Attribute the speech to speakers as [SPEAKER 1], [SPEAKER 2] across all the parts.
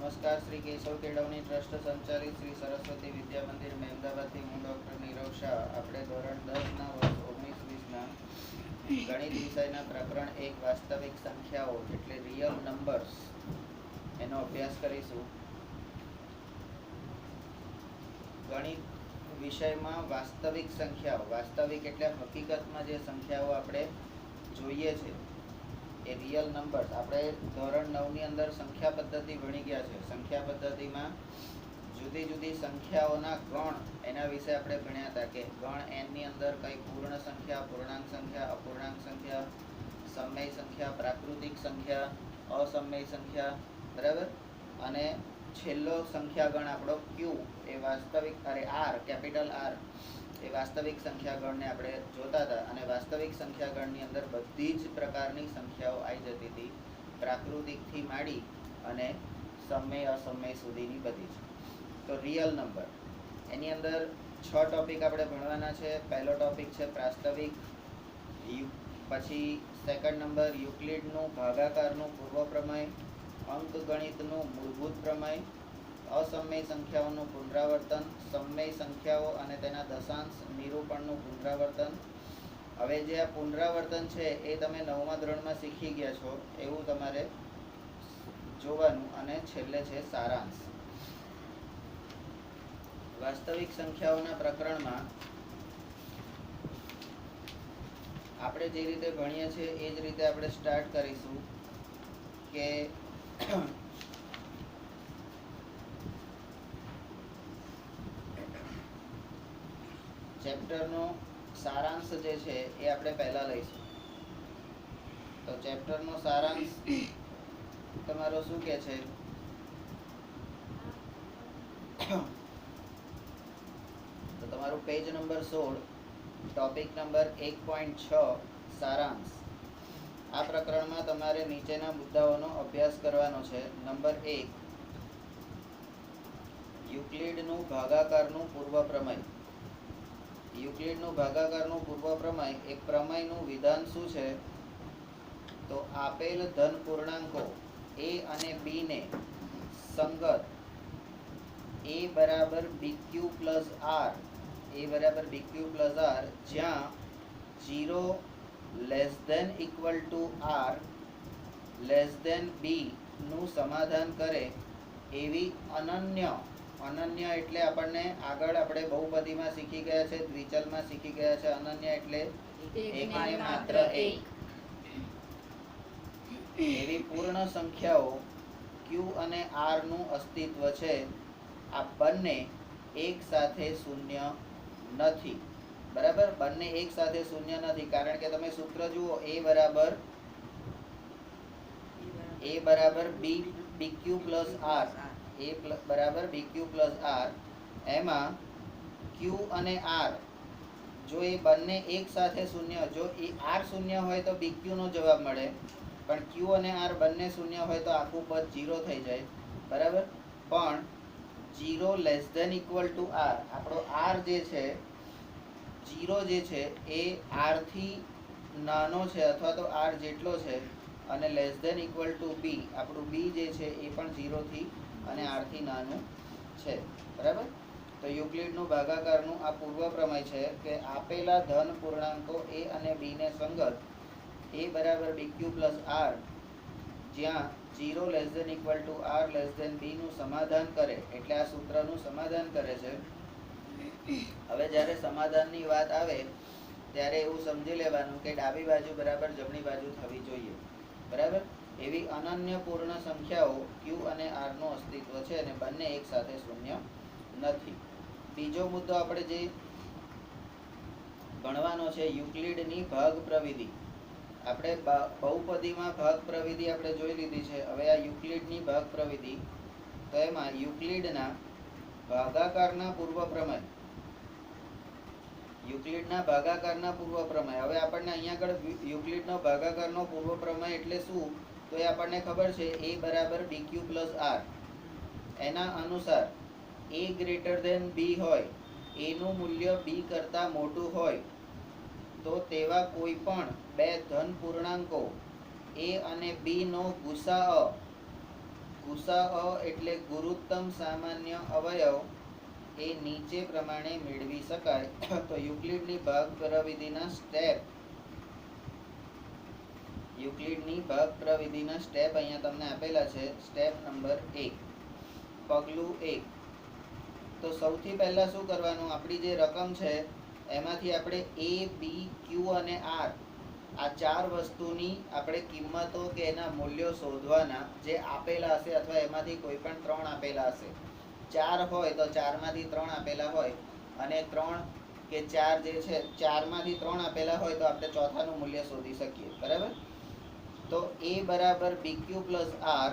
[SPEAKER 1] નમસ્કાર. શ્રી કેશવ કેળવણી ટ્રસ્ટ સંચાલિત શ્રી સરસ્વતી વિદ્યા મંદિર મહેમદાબાદથી હું ડૉક્ટર નીરવ શાહ. આપણે ધોરણ 10ના વર્ષ 19-20ના ગણિત વિષયના પ્રકરણ 1 વાસ્તવિક સંખ્યાઓ એટલે રિયલ નંબર્સ એનો અભ્યાસ કરીશું. ગણિત વિષયમાં વાસ્તવિક સંખ્યાઓ, વાસ્તવિક એટલે હકીકતમાં જે સંખ્યાઓ આપણે જોઈએ છે એ રિયલ નંબર્સ. આપણે ધોરણ 9ની અંદર સંખ્યા પદ્ધતિ ભણી ગયા છે. સંખ્યા પદ્ધતિમાં જુદી જુદી સંખ્યાઓના ગણ એના વિશે આપણે ભણ્યા હતા કે ગણ એનની અંદર કઈ પૂર્ણ સંખ્યા, પૂર્ણાંક સંખ્યા, અપૂર્ણાંક સંખ્યા, સમય સંખ્યા, પ્રાકૃતિક સંખ્યા, અસમય સંખ્યા, બરાબર. અને છેલ્લો સંખ્યા ગણ આપણો ક્યુ એ વાસ્તવિક આર, કેપિટલ આર એ વાસ્તવિક સંખ્યા ગણને આપણે જોતા હતા. અને વાસ્તવિક સંખ્યા ગણની અંદર બધી જ પ્રકારની સંખ્યાઓ આવી જતી હતી, પ્રાકૃતિકથી માંડી અને સમય અસમય સુધીની બધી જ. તો રિયલ નંબર એની અંદર 6 ટોપિક આપણે ભણવાના છે. પહેલો ટોપિક છે પ્રાસ્તવિક, પછી સેકન્ડ નંબર યુક્લિડનું ભાગાકારનું પૂર્વ પ્રમેય, અંકગણિતનું મૂળભૂત પ્રમેય, અસમય સંખ્યાઓનું પુનરાવર્તન, સમય સંખ્યાઓ અને તેના દશાંશ નિરૂપણનું પુનરાવર્તન. હવે જે આ પુનરાવર્તન છે એ તમે 9મા ધોરણમાં શીખી ગયા છો એવું તમારે જોવાનું. અને છેલ્લે છે સારાંશ. વાસ્તવિક સંખ્યાઓના પ્રકરણમાં આપણે જે રીતે ભણીએ છીએ એ જ રીતે આપણે સ્ટાર્ટ કરીશું કે ચેપ્ટરનો સારાંશ જે છે એ આપણે પહેલા લઈશું. તો ચેપ્ટરનો સારાંશ તમારો શું કે છે? તો તમારું પેજ નંબર 16, ટોપિક નંબર 1.6 સારાંશ. આ પ્રકરણમાં તમારે નીચેના મુદ્દાઓનો અભ્યાસ કરવાનો છે. નંબર 1, યુક્લિડનું ભાગાકારનું પૂર્વ પ્રમેય. યુક્લિડનું ભાગાકારનું પૂર્વ પ્રમેય એ પ્રમેયનું વિધાન શું છે? તો આપેલ ધન પૂર્ણાંકો a અને b ને સંગત a બરાબર bq પ્લસ r, a બરાબર bq પ્લસ r, જ્યાં 0 less than equal to r less than b નું સમાધાન કરે એવી અનન્ય એટલે આપણને આગળ આપણે બહુપદીમાં શીખી ગયા છે, દ્વિચલમાં શીખી ગયા છે. અનન્ય એટલે એકને માત્ર એક. એવી પૂર્ણ સંખ્યાઓ q અને r નું અસ્તિત્વ છે. આ બંને એક સાથે શૂન્ય નથી, બરાબર. બંને એક સાથે શૂન્ય નથી કારણ કે તમે સૂત્ર જુઓ, a બરાબર bq પ્લસ r, a બરાબર bq પ્લસ r. એમાં q અને r જો એ બંને એક સાથે શૂન્ય, જો એ r શૂન્ય હોય તો bq નો જવાબ મળે, પણ q અને r બંને શૂન્ય હોય તો આખું પદ 0 થઈ જાય, બરાબર. પણ 0 less than equal to r, આપણો r જે છે 0 જે છે એ r થી નાનો છે અથવા તો r જેટલો છે, અને less than equal to b, આપણું b જે છે એ પણ 0 થી અને r થી નાનું છે, બરાબર. તો યુક્લિડનું ભાગાકારનું આ પૂર્વ પ્રમેય છે કે આપેલા ધન પૂર્ણાંકો a અને b ને સંગત a બરાબર bq પ્લસ r, જ્યાં 0 less than equal to r less than b નું સમાધાન કરે, એટલે આ સૂત્રનું સમાધાન કરે છે. હવે જ્યારે સમાધાનની વાત આવે ત્યારે એવું સમજી લેવાનું કે ડાબી બાજુ બરાબર જમણી બાજુ થવી જોઈએ, બરાબર. એવી અનન્ય પૂર્ણ સંખ્યાઓ q અને r નું અસ્તિત્વ છે અને બંને એક સાથે શૂન્ય નથી. બીજો મુદ્દો આપણે જે ભણવાનો છે યુક્લિડની ભાગ પ્રવિધિ. આપણે બહુપદીમાં ભાગ પ્રવિધિ આપણે જોઈ લીધી છે. હવે આ યુક્લિડની ભાગ પ્રવિધિ, તો એમાં યુક્લિડના ભાગાકારના પૂર્વ પ્રમેય, યુક્લિડના ભાગાકારના પૂર્વ પ્રમેય. હવે આપણને અહીંયા આગળ યુક્લિડનો ભાગાકારનો પૂર્વ પ્રમેય એટલે શું? તો એ આપણને ખબર છે a બરાબર bq પ્લસ r. એના અનુસાર a ગ્રેટર ધેન b હોય, a નું મૂલ્ય b કરતાં મોટું હોય તો તેવા કોઈ પણ બે ધન પૂર્ણાંકો a અને b નો ગુસાઅ ગુસાઅ એટલે ગુરુત્તમ સામાન્ય અવયવ એ નીચે પ્રમાણે મેળવી શકાય. તો યુક્લિડની ભાગ પ્રવિધિના સ્ટેપ અહીંયા તમને આપેલા છે. સ્ટેપ નંબર 1, પગલું 1. તો સૌથી પહેલા શું કરવાનું, આપણી જે રકમ છે એમાંથી આપણે A, B, Q અને R આ ચાર વસ્તુની આપણે કિંમતો કે એના મૂલ્યો શોધવાના, જે આપેલા હશે અથવા એમાંથી કોઈ પણ 3 આપેલા હશે. 4 હોય તો 4 માંથી 3 આપેલા હોય, અને 3 કે 4 જે છે 4 માંથી 3 આપેલા હોય તો આપણે ચોથાનું મૂલ્ય શોધી શકીએ. બરાબર? તો A બરાબર BQ પ્લસ R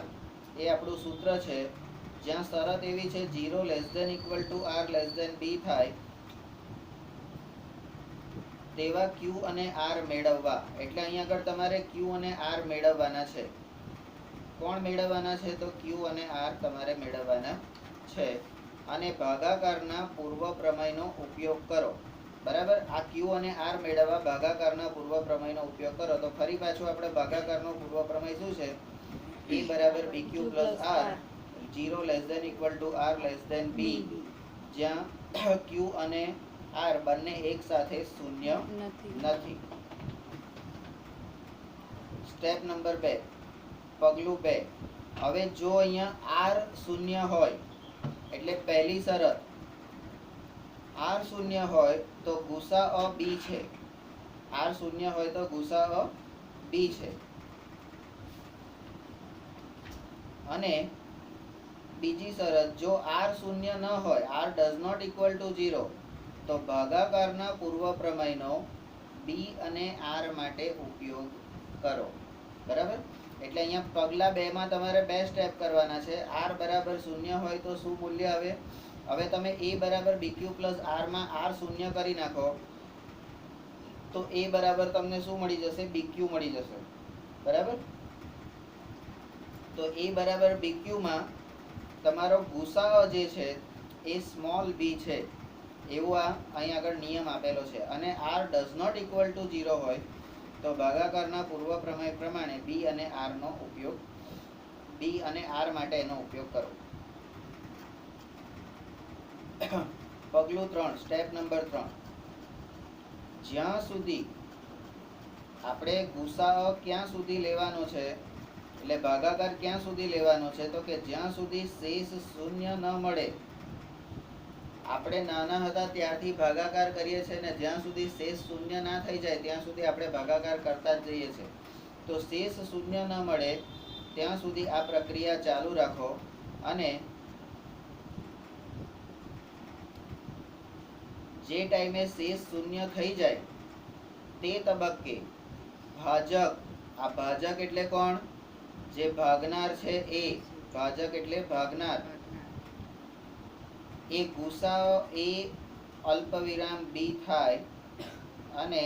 [SPEAKER 1] એ આપણું સૂત્ર છે, જ્યાં શરત એવી છે 0 ≤ R ≤ B થાય તેવા Q અને R મેળવવા. એટલે અહીંયા આગળ તમારે Q અને R મેળવવાના છે. કોણ મેળવવાના છે? તો Q અને R તમારે મેળવવાના છે. અને ભાગાકારના પૂર્વ પ્રમેયનો ઉપયોગ કરો. બરાબર? આ Q અને R મેળવવા ભાગાકારના પૂર્વ પ્રમેયનો ઉપયોગ કરો. તો ફરી પાછું આપણે ભાગાકારનો પૂર્વ પ્રમેય શું છે? A બરાબર BQ plus R, 0 ≤ R ≤ B, જ્યાં Q અને R બંને એક સાથે શૂન્ય નથી. સ્ટેપ નંબર 2, પગલું 2. હવે જો અહીંયા R શૂન્ય હોય એટલે પહેલી શરત, R શૂન્ય હોય તો ગુસાઅ B છે. R શૂન્ય હોય તો ગુસાઅ B છે. અને બીજી શરત, જો R શૂન્ય ન હોય, R does not equal to 0, તો ભાગાકારના પૂર્વ પ્રમેયનો B અને R માટે ઉપયોગ કરો. બરાબર? એટલે અહીંયા પગલા 2 માં તમારે 2 સ્ટેપ કરવાના છે. R બરાબર 0 હોય તો શું મૂલ્ય આવે? હવે તમે A બરાબર BQ પ્લસ R માં R શૂન્ય કરી નાખો તો A બરાબર તમને શું મળી જશે? BQ મળી જશે. બરાબર? તો A બરાબર BQ માં તમારો ગુસાઅ જે છે એ સ્મોલ b છે, એવું આ અહીં આગળ નિયમ આપેલો છે. અને R does not equal to 0 હોય તો ભાગાકારના પૂર્વ પ્રમેય પ્રમાણે B અને R માટે એનો ઉપયોગ કરો. પગલું 3, સ્ટેપ નંબર 3. જ્યાં સુધી આપણે ગુસાઅ ક્યાં સુધી લેવાનો છે, એટલે ભાગાકાર ક્યાં સુધી લેવાનો છે? તો કે જ્યાં સુધી શેષ શૂન્ય ન મળે. આપણે નાના હતા ત્યારથી ભાગાકાર કરીએ છીએ ને જ્યાં સુધી શેષ શૂન્ય ના થઈ જાય ત્યાં સુધી આપણે ભાગાકાર કરતા જ જઈએ છીએ. તો શેષ શૂન્ય ન મળે ત્યાં સુધી આ પ્રક્રિયા ચાલુ રાખો. અને જે ટાઈમે શેષ શૂન્ય થઈ જાય તે તબક્કે ભાજક, આ ભાજક એટલે કોણ? જે ભાગનાર છે એ, ભાજક એટલે ભાગનાર, એ ગુસાઅ એ અલ્પવિરામ B થાય. અને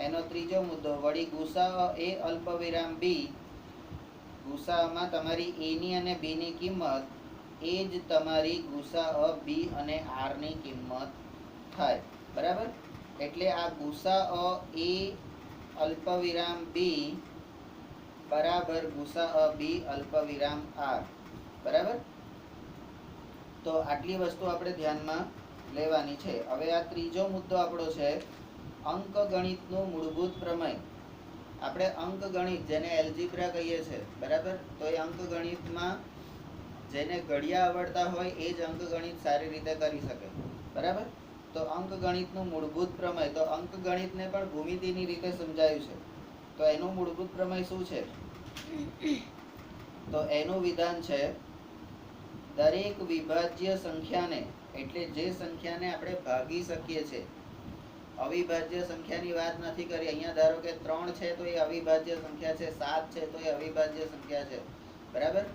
[SPEAKER 1] એનો ત્રીજો મુદ્દો, વળી ગુસાઅ એ અલ્પવિરામ B, ગુસાઅમાં તમારી A ની અને B ની કિંમત એ જ તમારી ગુસાઅ B અને R ની કિંમત થાય. બરાબર? એટલે આ ગુસાઅ A અલ્પવિરામ B બરાબર ગુસાઅ B અલ્પવિરામ R. બરાબર? તો આટલી વસ્તુ આપણે ધ્યાનમાં લેવાની છે. હવે આ ત્રીજો મુદ્દો આપણો છે અંકગણિતનું મૂળભૂત પ્રમેય. આપણે અંકગણિત, જેને એલ્જીબ્રા કહીએ છીએ, બરાબર? તો એ અંકગણિતમાં જેને ઘડિયા આવડતા હોય એ જ અંકગણિત સારી રીતે કરી શકે. બરાબર? તો અંકગણિતનું મૂળભૂત પ્રમેય, તો અંકગણિતને પણ ભૂમિતિની રીતે સમજાયું છે. તો એનું મૂળભૂત પ્રમેય શું છે? તો એનું વિધાન છે દરેક વિભાજ્ય સંખ્યાને, એટલે જે સંખ્યાને આપણે ભાગી શકીએ છીએ, અવિભાજ્ય સંખ્યાની વાત નથી કરી. અહીંયા ધારો કે 3 છે તો એ અવિભાજ્ય સંખ્યા છે, 7 છે તો એ અવિભાજ્ય સંખ્યા છે. બરાબર?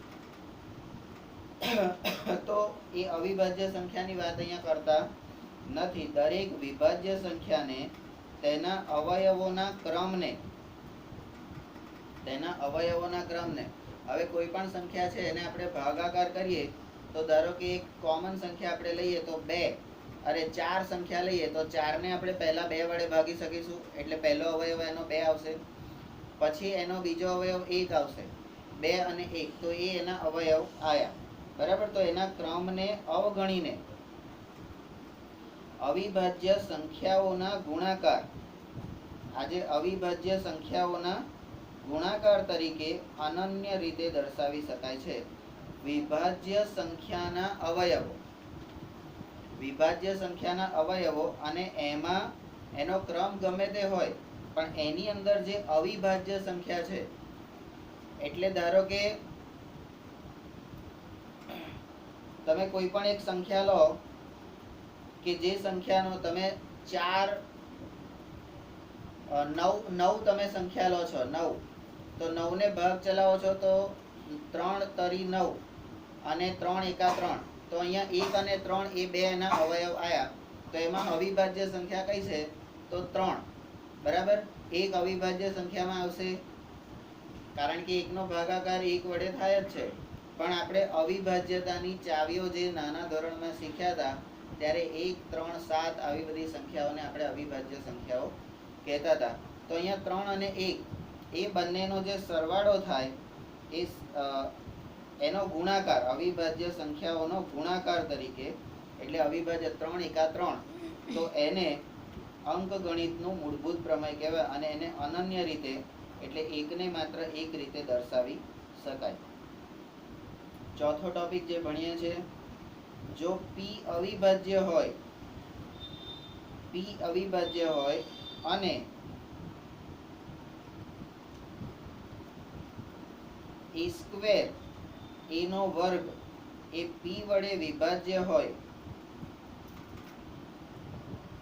[SPEAKER 1] તો એ અવિભાજ્ય સંખ્યાની વાત અહીંયા કરતા નથી. દરેક વિભાજ્ય સંખ્યાને તેના અવયવોના ક્રમને, હવે કોઈ પણ સંખ્યા છે એને આપણે ભાગાકાર કરીએ તો ધારો કે એક કોમન સંખ્યા આપણે લઈએ તો 2, અરે 4 સંખ્યા લઈએ તો 4 ને આપણે પહેલા 2 વડે ભાગી શકીશું. એટલે પહેલો અવયવ એનો 2 આવશે, પછી એનો બીજો અવયવ 1 આવશે, 2 અને 1, તો એ એના અવયવ આયા, બરાબર. તો એના ક્રમને અવગણીને અવિભાજ્ય સંખ્યાઓના ગુણાકાર, આજે અવિભાજ્ય સંખ્યાઓના ગુણાકાર તરીકે અનન્ય રીતે દર્શાવી શકાય છે. વિભાજ્ય સંખ્યાના અવયવો, વિભાજ્ય સંખ્યાના અવયવો, અને એમાં એનો ક્રમ ગમે તે હોય, પણ એની અંદર જે અવિભાજ્ય સંખ્યા છે, એટલે ધારો કે તમે કોઈ પણ એક સંખ્યા લો કે જે સંખ્યાનો તમે 4 9 તમે સંખ્યા લો છો, 9, તો 9 ને ભાગ ચલાવો છો તો 3 તરી 9 અને 3 એકા 3, તો અહીંયા 1 અને 3 એ બે એના અવયવ આયા, તો એમાં અવિભાજ્ય સંખ્યા કઈ છે? તો 3, બરાબર. એક અવિભાજ્ય સંખ્યામાં આવશે, કારણ કે 1 નો ભાગાકાર 1 વડે થાય જ છે. પણ આપણે અવિભાજ્યતાની ચાવીઓ જે નાના ધોરણમાં શીખ્યા હતા, ત્યારે 1, 3, 7 આવી બધી સંખ્યાઓને આપણે અવિભાજ્ય સંખ્યાઓ કહેતા હતા. તો અહીંયા 3 અને 1 એ બંનેનો જે સરવાળો થાય એ એનો ગુણાકાર, અવિભાજ્ય સંખ્યાઓનો ગુણાકાર તરીકે, એટલે અવિભાજ્ય 3 એકા 3, તો એને અંકગણિતનું મૂળભૂત પ્રમેય કહેવાય, અને એને અનન્ય રીતે, એટલે એકને માત્ર એક રીતે દર્શાવી શકાય. ચોથો ટોપિક જે ભણીએ છે, જો P અવિભાજ્ય હોય, P અવિભાજ્ય હોય અને a સ્ક્વેર a નો વર્ગ એ P વડે વિભાજ્ય હોય,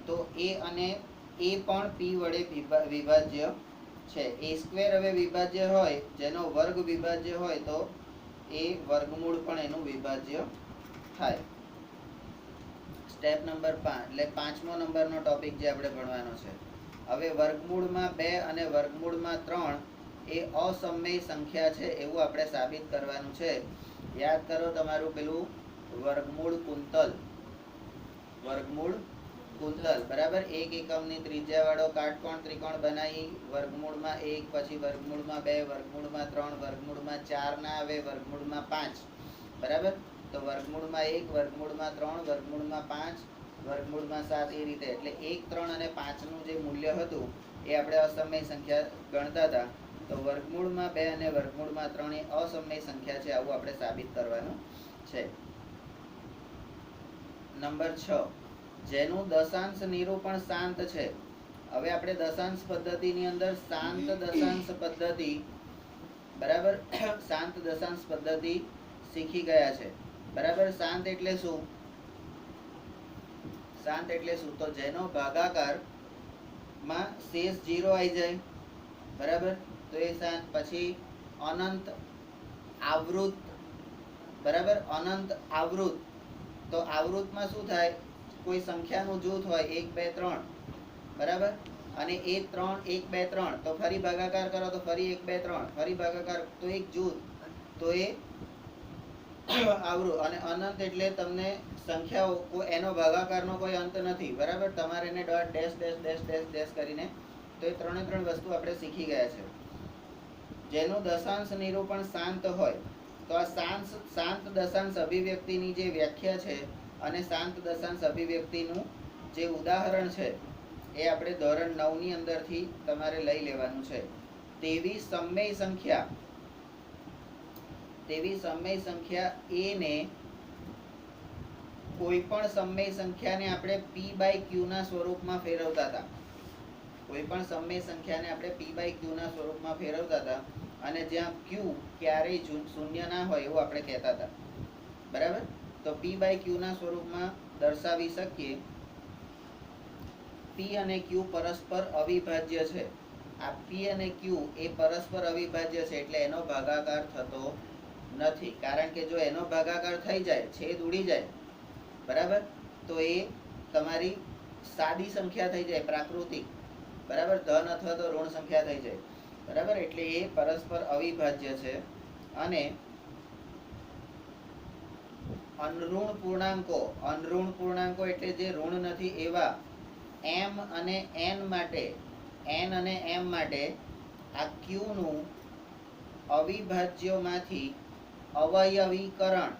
[SPEAKER 1] તો a અને a પણ P વડે વિભાજ્ય છે. a સ્ક્વેર હવે વિભાજ્ય હોય, જેનો વર્ગ વિભાજ્ય હોય, તો એ વર્ગમૂળ પણ એનું વિભાજ્ય થાય. સ્ટેપ નંબર 5, એટલે 5મો નંબરનો ટોપિક જે આપણે ભણવાનો છે. હવે વર્ગમૂળમાં 2 અને વર્ગમૂળમાં 3 એ અસમય સંખ્યા છે એવું આપણે સાબિત કરવાનું છે. યાદ કરો તમારું પેલું વર્ગમૂળ કુંતલ, વર્ગમૂળ કુંતલ, બરાબર. 1 એકમની ત્રિજ્યા વાળો કાટકોણ ત્રિકોણ બનાવી, વર્ગમૂળમાં 1, પછી વર્ગમૂળમાં 2, વર્ગમૂળમાં 3, વર્ગમૂળમાં 4 ના આવે, વર્ગમૂળમાં 5, બરાબર. તો વર્ગમૂળમાં 1, વર્ગમૂળમાં 3, વર્ગમૂળમાં 5, વર્ગમૂળમાં 7, એ રીતે. એટલે 1, 3 અને 5 નું જે મૂલ્ય હતું એ આપણે અસમય સંખ્યા ગણતા હતા. તો વર્ગમૂળમાં 2 અને વર્ગમૂળમાં 3 એ અસમય સંખ્યા છે, આવું આપણે સાબિત કરવાનું છે. નંબર 6, જેનું દશાંશ નિરૂપણ શાંત છે. હવે આપણે દશાંશ પદ્ધતિની અંદર શાંત દશાંશ પદ્ધતિ, બરાબર, શાંત દશાંશ પદ્ધતિ શીખી ગયા છે, બરાબર. શાંત એટલે શું? શાંત એટલે શું? તો જેનો ભાગાકાર માં શેષ 0 આવી જાય, બરાબર, તો એ શાંત. પછી અનંત આવૃત, બરાબર, અનંત આવૃત, તો આવૃતમાં શું થાય? કોઈ સંખ્યાનું જૂથ હોય 1, 2, 3, બરાબર, અને એ 3, 1, 2, 3, તો ફરી ભાગાકાર કરો તો ફરી 1, 2, 3, ફરી ભાગાકાર, તો એક જૂથ, તો એ આવૃત. અને અનંત એટલે તમને સંખ્યાઓ, એનો ભાગાકારનો કોઈ અંત નથી, બરાબર. તમારે એને dot dash dash dash dash dash કરીને, તો એ 3 વસ્તુ આપણે શીખી ગયા છે. જેનું દશાંશ નિરૂપણ શાંત હોય, તો આ શાંત દશાંશ અભિવ્યક્તિની જે વ્યાખ્યા છે અને શાંત દશાંશ અભિવ્યક્તિનું જે ઉદાહરણ છે એ આપણે ધોરણ 9 ની અંદરથી તમારે લઈ લેવાનું છે. તેવી સમય સંખ્યા a ને, કોઈ પણ સમય સંખ્યાને આપણે p/q ના સ્વરૂપમાં ફેરવતા હતા. કોઈ પણ સમય સંખ્યાને આપણે p/q ના સ્વરૂપમાં ફેરવતા હતા, અને જ્યાં q ક્યારેય શૂન્ય ના હોય એવું આપણે કહેતા હતા, બરાબર. તો p/q ના સ્વરૂપમાં દર્શાવી શકીએ. p અને q પરસ્પર અવિભાજ્ય છે. આ p અને q એ પરસ્પર અવિભાજ્ય છે, એટલે એનો ભાગાકાર થતો નથી. કારણ કે જો એનો ભાગાકાર થઈ જાય, છેદ ઉડી જાય, બરાબર, તો એ તમારી સાદી સંખ્યા થઈ જાય, પ્રાકૃતિક, બરાબર, ધન અથવા તો ઋણ સંખ્યા થઈ જાય, બરાબર. એટલે એ પરસ્પર અવિભાજ્ય છે. અને અનઋણ પૂર્ણાંકો એટલે જે ઋણ નથી એવા m અને n માટે, આ q નું અવિભાજ્યોમાંથી અવયવીકરણ,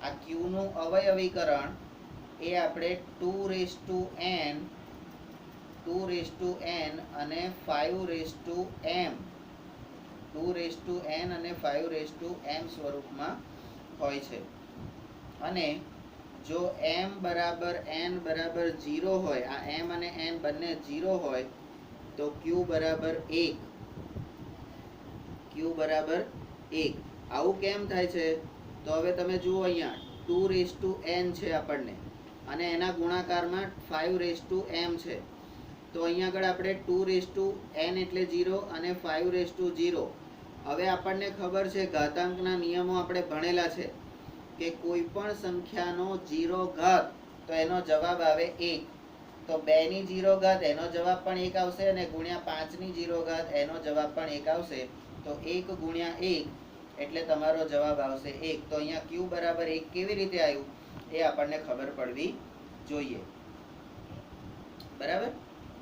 [SPEAKER 1] આ q નું અવયવીકરણ એ આપણે 2n અને 5m 2n અને 5m સ્વરૂપમાં હોય છે. અને જો m બરાબર n બરાબર 0 હોય, આ m અને n બંને 0 હોય તો q બરાબર 1. આવું કેમ થાય છે? તો હવે તમે જુઓ, અહીંયા 2n છે આપણને અને એના ગુણાકારમાં 5m છે. તો અહીંયા આગળ આપણે 2n એટલે 0 અને 5 હવે આપણને ખબર છે, ઘાતાંકના નિયમો આપણે ભણેલા છે કે કોઈ પણ સંખ્યાનો 0 ઘાત તો એનો જવાબ આવે 1. તો 2 ની 0 ઘાત એનો જવાબ પણ 1 આવશે અને ગુણ્યા 5 ની 0 ઘાત એનો જવાબ પણ 1 આવશે. તો 1 ગુણ્યા 1 એટલે તમારો જવાબ આવશે 1. તો અહીંયા q બરાબર 1 કેવી રીતે આવ્યું એ આપણને ખબર પડવી જોઈએ. બરાબર?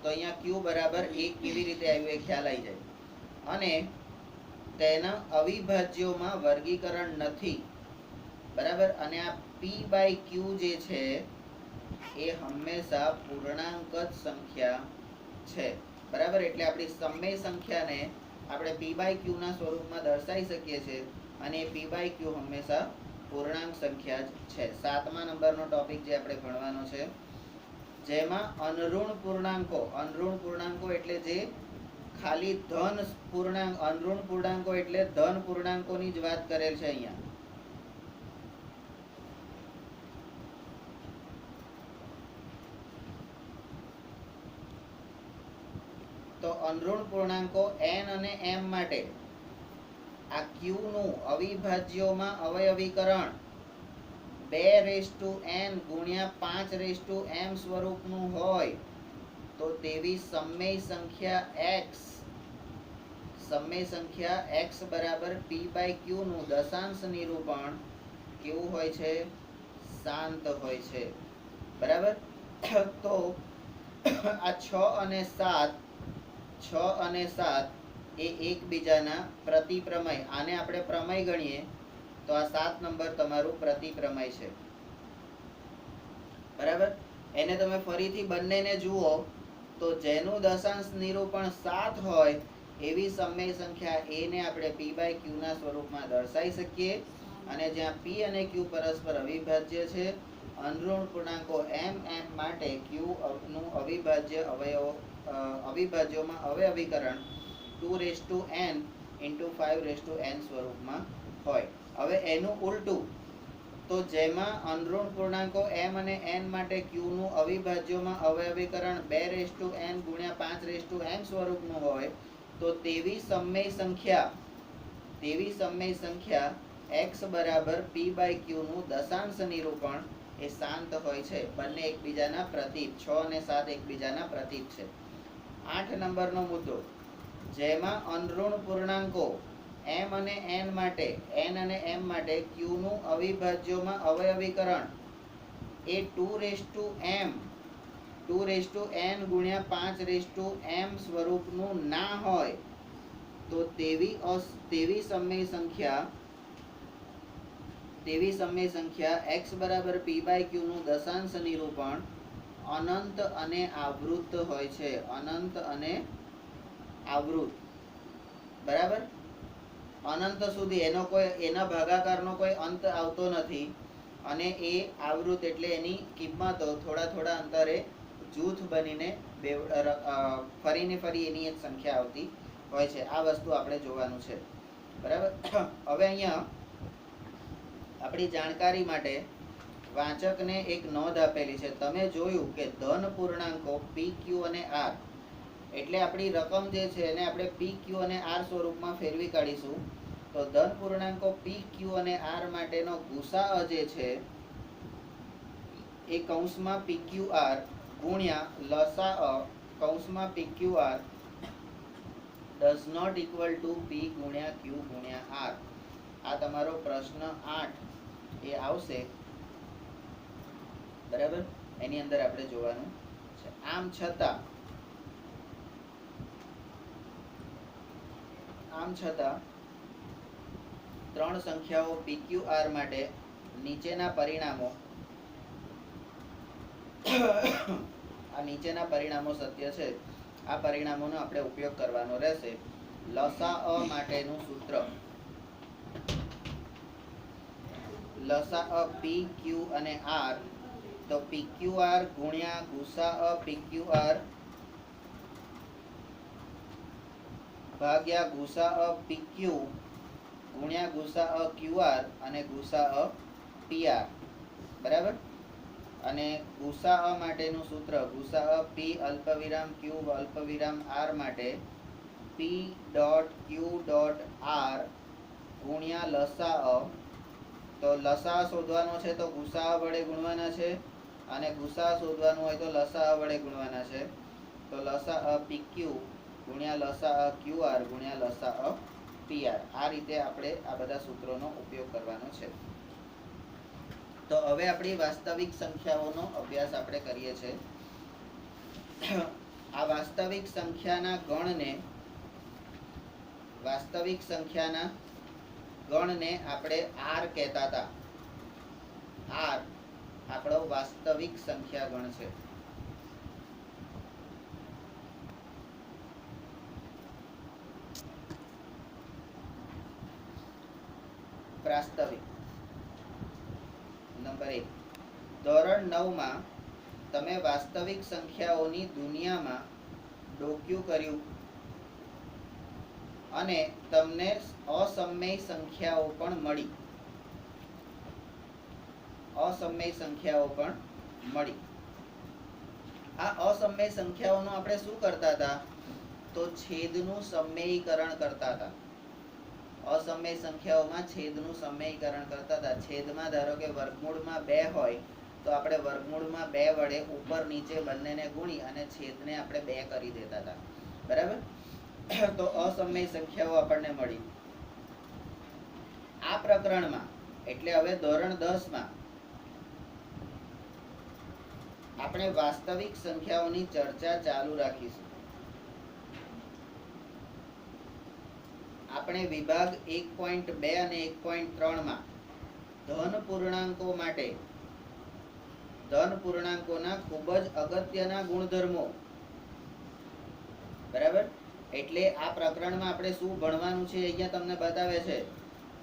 [SPEAKER 1] તો અહીંયા q બરાબર 1 કેવી રીતે આવ્યું એ ખ્યાલ આવી જાય. અને તેના અવિભાજ્યોમાં વર્ગીકરણ નથી. બરાબર? અને આ p/q જે છે એ હંમેશા પૂર્ણાંક જ સંખ્યા છે. બરાબર? એટલે આપણી સમય સંખ્યાને આપણે p/q ના સ્વરૂપમાં દર્શાવી શકીએ છીએ અને એ p/q હંમેશા પૂર્ણાંક સંખ્યા જ છે. 7મા નંબરનો ટોપિક જે આપણે ભણવાનો છે, જેમાં અનઋણ પૂર્ણાંકો એટલે જે ખાલી ધન પૂર્ણાંક, અનઋણ પૂર્ણાંકો એટલે ધન પૂર્ણાંકોની જ વાત કરેલ છે અહીંયા. તો અનઋણ પૂર્ણાંકો n અને m માટે આ q નું અવિભાજ્યોમાં અવયવીકરણ 2n ગુણ્યા 5m સ્વરૂપનું હોય તો તેવી સમય સંખ્યા x બરાબર p/q નું દશાંશ નિરૂપણ કેવું હોય છે? શાંત હોય છે. બરાબર? તો આ 6 અને 7 એ એકબીજાના પ્રતિપ્રમેય, આને આપણે પ્રમેય ગણીએ તો આ 7 નંબર તમારું પ્રતિપ્રમેય છે. બરાબર? એને તમે ફરીથી બંનેને જુઓ તો જેનું દશાંશ નિરૂપણ 7 હોય એવી સમય સંખ્યા a ને આપણે p/q ના સ્વરૂપમાં દર્શાવી શકીએ. અને જ્યાં p અને q પરસ્પર અવિભાજ્ય છે, અનઋણ પૂર્ણાંકો m માટે q નું અવિભાજ્યોમાં અવયવીકરણ 2n into 5n સ્વરૂપમાં હોય. હવે એનું ઉલટું, તો જેમાં અનઋણ પૂર્ણાંકો m અને n માટે q નું અવિભાજ્યોમાં અવયવીકરણ 2n ગુણ્યા 5m સ્વરૂપનું હોય તો તેવી સમય સંખ્યા x બરાબર p/q નું દશાંશ નિરૂપણ એ શાંત હોય છે. બંને એકબીજાના પ્રતીક, 6 અને 7 એકબીજાના પ્રતીક છે. 8 નંબરનો મુદ્દો, જેમાં અનઋણ પૂર્ણાંકો m અને n માટે q નું અવિભાજ્યોમાં અવયવીકરણ એ 2n ગુણ્યા 5m સ્વરૂપનું ના હોય તો તેવી સમય સંખ્યા x બરાબર p/q નું દશાંશ નિરૂપણ અનંત અને આવૃત હોય છે. અનંત અને આવૃત. બરાબર? અનંત સુધી એના ભાગાકારનો કોઈ અંત આવતો નથી અને એ આવૃત એટલે એની કિંમતો થોડા અંતરે જૂથ બનીને ફરી એની એક સંખ્યા આવતી હોય છે. આ વસ્તુ આપણે જોવાનું છે. બરાબર? હવે અહીંયા આપણી જાણકારી માટે વાંચકને એક નોંધ આપેલી છે. તમે જોયું કે ધન પૂર્ણાંકો p, q અને r, એટલે આપણી રકમ જે છે એને આપણે p, q અને r સ્વરૂપમાં ફેરવી કાઢીશું. તો ધન પૂર્ણાંકો p, q અને r માટેનો ગુસાઅ જે છે એ કૌંસમાં pqr ગુણ્યા લસાઅ કૌંસમાં pqr does not equal to p ગુણ્યા q ગુણ્યા r. આ તમારો પ્રશ્ન 8 એ આવશે. બરાબર? એની અંદર આપણે જોવાનું છે. આમ છતાં ત્રણ સંખ્યાઓ PQR માટે નીચેના પરિણામો આ નીચેના પરિણામો સત્ય છે. આ પરિણામોનો આપણે ઉપયોગ કરવાનો રહેશે. લસાઅ માટેનું સૂત્ર લસાઅ PQ અને R, તો PQR ગુણ્યા ગુસાઅ PQR ભાગ્યા ગુસાઅ PQ ગુણ્યા ગુસાઅ QR અને ગુસાઅ PR, બરાબર. અને ગુસાઅ માટેનું સૂત્ર ગુસાઅ P અલ્પવિરામ Q અલ્પવિરામ R માટે P dot Q dot R ગુણ્યા લસાઅ, તો લસાઅ શોધવાનો છે તો ગુસાઅ વડે ગુણવાના છે, અને ગુસાઅ શોધવાનું હોય તો લસાઅ વડે ગુણવાના છે. તો લસાઅ PQ ગુણ્યા લસાઅ QR ગુણ્યા લસાઅ PR, આ રીતે આપણે આ બધા સૂત્રોનો ઉપયોગ કરવાનો છે. તો હવે આપણી વાસ્તવિક સંખ્યાઓનો અભ્યાસ આપણે કરીએ છીએ. આ વાસ્તવિક સંખ્યાના ગણને આપણે R કહેતા હતા. R આપણો વાસ્તવિક સંખ્યા ગણ છે. પ્રાસ્તવિક નંબર 1. ધોરણ 9 માં તમે વાસ્તવિક સંખ્યાઓની દુનિયામાં ડોક્યું કર્યું અને તમને અસમય સંખ્યાઓ પણ મળી. આ અસમય સંખ્યાઓનું આપણે શું કરતા હતા? તો છેદનું સમયીકરણ કરતા હતા. અસમય સંખ્યાઓમાં છેદનું સમયીકરણ કરતા હતા. છેદમાં ધારો કે વર્ગમૂળમાં 2 હોય તો આપણે વર્ગમૂળમાં 2 વડે ઉપર નીચે બંનેને ગુણી અને છેદને આપણે 2 કરી દેતા હતા, બરાબર. તો અસમય સંખ્યાઓ આપણને મળી. આ પ્રકરણમાં એટલે હવે ધોરણ 10 માં આપણે વાસ્તવિક સંખ્યાઓની ચર્ચા ચાલુ રાખીશું. આપણે વિભાગ 1.2 અને 1.3 માં ધન પૂર્ણાંકોના ખૂબ જ અગત્યના ગુણધર્મો, બરાબર. એટલે આ પ્રકરણમાં આપણે શું ભણવાનું છે અહીંયા તમને બતાવે છે.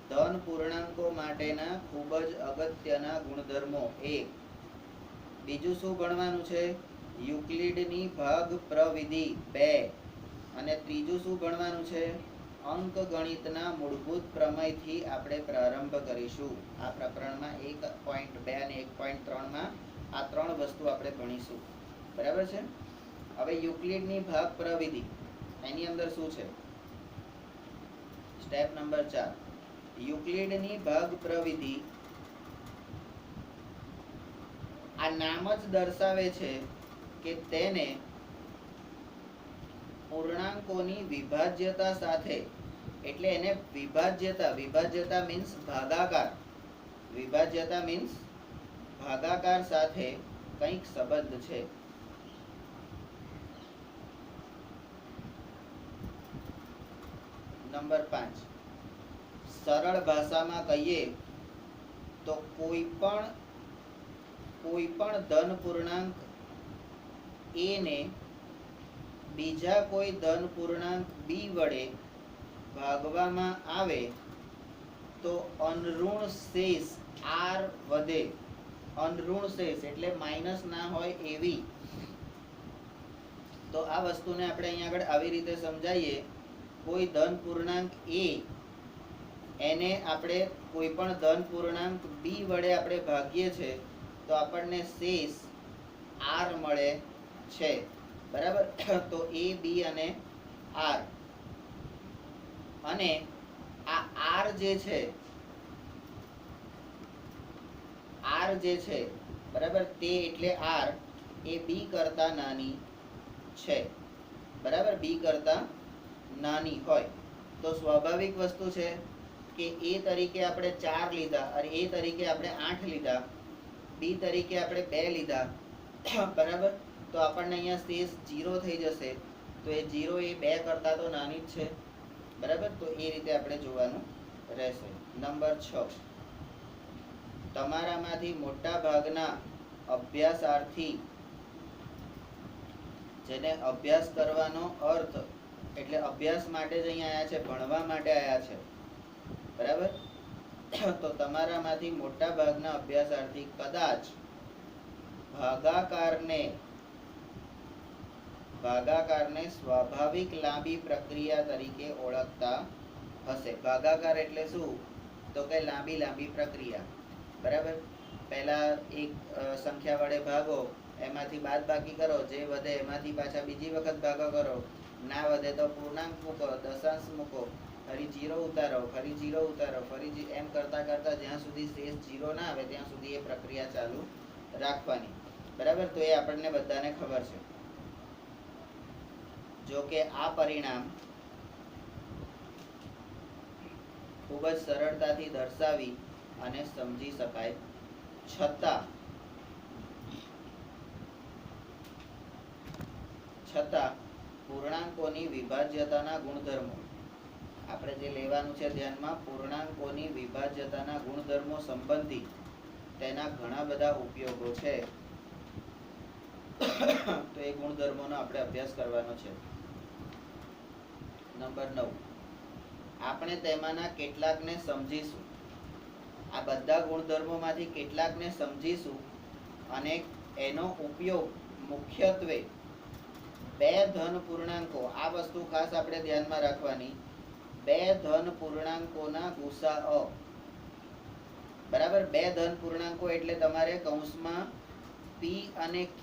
[SPEAKER 1] ધન પૂર્ણાંકો માટેના ખૂબ જ અગત્યના ગુણધર્મો 1. બીજું શું ભણવાનું છે? યુક્લિડની ભાગ પ્રવિધિ 2. અને ત્રીજું શું ભણવાનું છે? અંકગણિતના મૂળભૂત પ્રમેયથી આપણે પ્રારંભ કરીશું. આ પ્રકરણમાં 1.2 અને 1.3 માં આ 3 વસ્તુ આપણે ભણીશું, બરાબર છે. હવે યુક્લિડની ભાગ પ્રવિધિ, એની અંદર શું છે? Step number 4. યુક્લિડની ભાગ પ્રવિધિ આ નામ જ દર્શાવે છે કે તેને પૂર્ણાંકોની વિભાજ્યતા સાથે, એટલે એને વિભાજ્યતા મીન્સ ભાગાકાર સાથે કંઈક સંબંધ છે. નંબર 5. સરળ ભાષામાં કહીએ તો કોઈ પણ ધન પૂર્ણાંક a ને બીજા કોઈ ધન પૂર્ણાંક b વડે ભાગવામાં આવે તો અનઋણ શેષ r વધે. અનઋણ શેષ એટલે માઇનસ ના હોય એવી. તો આ વસ્તુને આપણે અહીંયા આગળ આવી રીતે સમજાવીએ. કોઈ ધન પૂર્ણાંક a એને આપણે કોઈ પણ ધન પૂર્ણાંક b વડે આપણે ભાગીએ છીએ તો આપણને શેષ r મળે છે, બરાબર. તો a b અને r, અને આ r જે છે બરાબર, તે એટલે r એ b કરતા નાની છે, બરાબર. b કરતા નાની હોય તો સ્વાભાવિક વસ્તુ છે કે a તરીકે આપણે 4 લીધા અને a તરીકે આપણે 8 લીધા, b તરીકે આપણે 2 લીધા, બરાબર. તો આપણને અહીંયા શેષ 0 થઈ જશે. તો એ 0 એ 2 કરતા તો નાની જ છે, બરાબર. તો એ રીતે આપણે જોવાનું રહેશે. નંબર 6, તમારામાંથી મોટા ભાગના અભ્યાસાર્થી જેને અભ્યાસ કરવાનો અર્થ એટલે અભ્યાસ માટે જ અહીંયા આવ્યા છે, ભણવા માટે આવ્યા છે, બરાબર? તો તમારામાંથી મોટા ભાગના અભ્યાસાર્થી કદાચ ભાગાકારને સ્વાભાવિક લાંબી પ્રક્રિયા તરીકે ઓળખતા હશે. ભાગાકાર એટલે શું? તો કે લાંબી પ્રક્રિયા, બરાબર? પહેલા એક સંખ્યા વડે ભાગો, એમાંથી બાદબાકી કરો, જે વધે એમાંથી પાછા બીજી વખત ભાગો કરો, ના વધે તો પૂર્ણાંક મૂકો, દશાંશ મૂકો, ફરી 0 ઉતારો, ફરી 0 ઉતારો, ફરી એમ કરતા કરતા જ્યાં સુધી શેષ 0 ના આવે ત્યાં સુધી એ પ્રક્રિયા ચાલુ રાખવાની, બરાબર? તો એ આપણને બધાને ખબર છે. જો કે આ પરિણામ ખૂબ જ સરળતાથી દર્શાવી અને સમજી શકાય, છતાં પૂર્ણાંકોની વિભાજ્યતાના ગુણધર્મો આપણે જે લેવાનું છે ધ્યાનમાં, પૂર્ણાંકોની વિભાજ્યતાના ગુણધર્મો સંબંધી તેના ઘણા બધા ઉપયોગો છે. તો એ ગુણધર્મોનો આપણે અભ્યાસ કરવાનો છે. નંબર 9, આપણે તેમાંના કેટલાકને સમજીશું. આ બધા ગુણધર્મોમાંથી કેટલાકને સમજીશું અને એનો ઉપયોગ મુખ્યત્વે બે ધન પૂર્ણાંકો, આ વસ્તુ ખાસ આપણે ધ્યાનમાં રાખવાની, બે ધન પૂર્ણાંકોના ગુસાઅ, બરાબર? બે ધન પૂર્ણાંકો એટલે તમારે કૌંસમાં p અને q,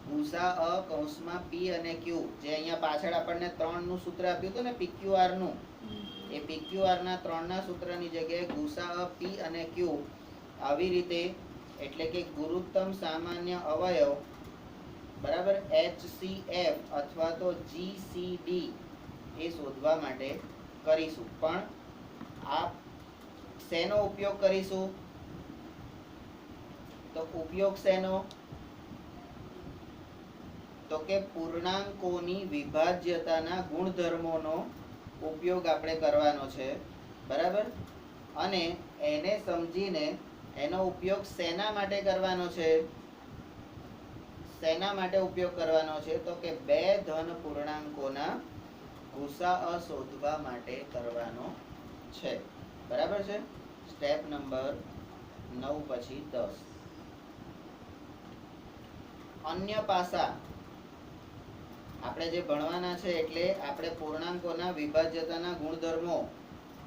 [SPEAKER 1] ગુસાઅ કૌંસમાં p અને q, જે અહીંયા પાછળ આપણને 3 નું સૂત્ર આપ્યું હતું ને, pqr નું, એ pqr ના 3 ના સૂત્રની જગ્યાએ ગુસાઅ p અને q આવી રીતે, એટલે કે ગુરુત્તમ સામાન્ય અવયવ, બરાબર, HCF અથવા તો GCD એ શોધવા માટે કરીશું. પણ આ શેનો ઉપયોગ કરીશું? તો ઉપયોગ શેનો? તો કે પૂર્ણાંકોની વિભાજ્યતાના ગુણધર્મોનો ઉપયોગ આપણે કરવાનો છે, બરાબર? અને એને સમજીને એનો ઉપયોગ શેના માટે કરવાનો છે? શેના માટે ઉપયોગ કરવાનો છે? તો કે બે ધન પૂર્ણાંકોના ગુસાઅ શોધવા માટે કરવાનો છે, બરાબર છે? સ્ટેપ નંબર 9 પછી 10. અન્ય પાસા આપણે જે ભણવાના છે, એટલે આપણે પૂર્ણાંકોના વિભાજ્યતાના ગુણધર્મો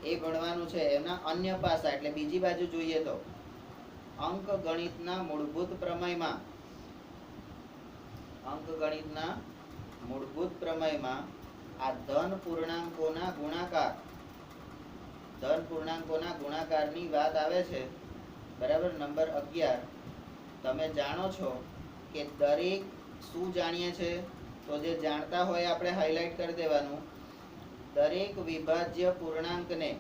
[SPEAKER 1] એ ભણવાનું છે. એના અન્ય પાસા એટલે બીજી બાજુ જોઈએ તો અંકગણિતના મૂળભૂત પ્રમેયમાં આ ધન પૂર્ણાંકોના ગુણાકારની વાત આવે છે, બરાબર? નંબર 11, તમે જાણો છો કે દરેક, શું જાણીએ છે? તો જે જાણતા હોય આપણે હાઇલાઇટ કરી દેવાનું. દરેક વિભાજ્ય પૂર્ણાંકને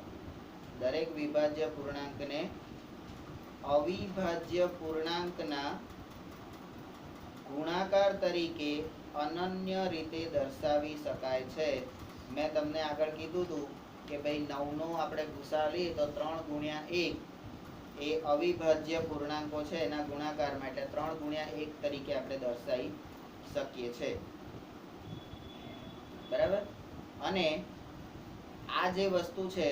[SPEAKER 1] અવિભાજ્ય પૂર્ણાંકના ગુણાકાર તરીકે અનન્ય રીતે દર્શાવી શકાય છે. મેં તમને આગળ કીધું હતું કે ભાઈ 9 નો આપણે ગુસાઅ લઈએ તો 3 ગુણ્યા 1 એ અવિભાજ્ય પૂર્ણાંકો છે, એના ગુણાકાર માટે 3 ગુણ્યા 1 તરીકે આપણે દર્શાવી શકીએ છે, બરાબર? અને આ જે વસ્તુ છે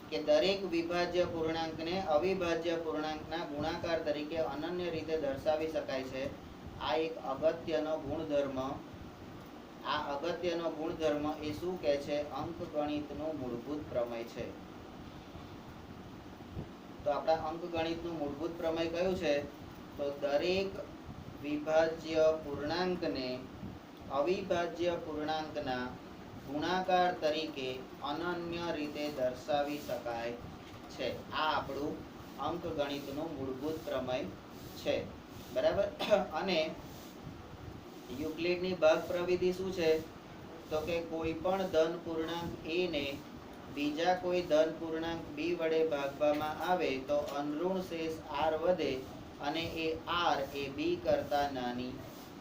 [SPEAKER 1] કે દરેક વિભાજ્ય પૂર્ણાંકને અવિભાજ્ય પૂર્ણાંકના ગુણાકાર તરીકે અનન્ય રીતે દર્શાવી શકાય છે. આ એક અગત્યનો ગુણધર્મ. આ અગત્યનો ગુણધર્મ એ શું કહે છે? અંકગણિતનું મૂળભૂત પ્રમેય છે. તો આપણા અંકગણિતનું મૂળભૂત પ્રમેય કયું છે? તો દરેક વિભાજ્ય પૂર્ણાંકને અવિભાજ્ય પૂર્ણાંકના ગુણાકાર તરીકે અનન્ય રીતે દર્શાવી શકાય છે. આ આપણું અંકગણિતનું મૂળભૂત પ્રમેય છે, બરાબર? અને યુક્લિડની ભાગ પ્રવિધિ શું છે? તો કે કોઈ પણ ધન પૂર્ણાંક a ને બીજા કોઈ ધન પૂર્ણાંક b વડે ભાગવામાં આવે તો અનઋણ શેષ r વધે અને એ r એ b કરતા નાની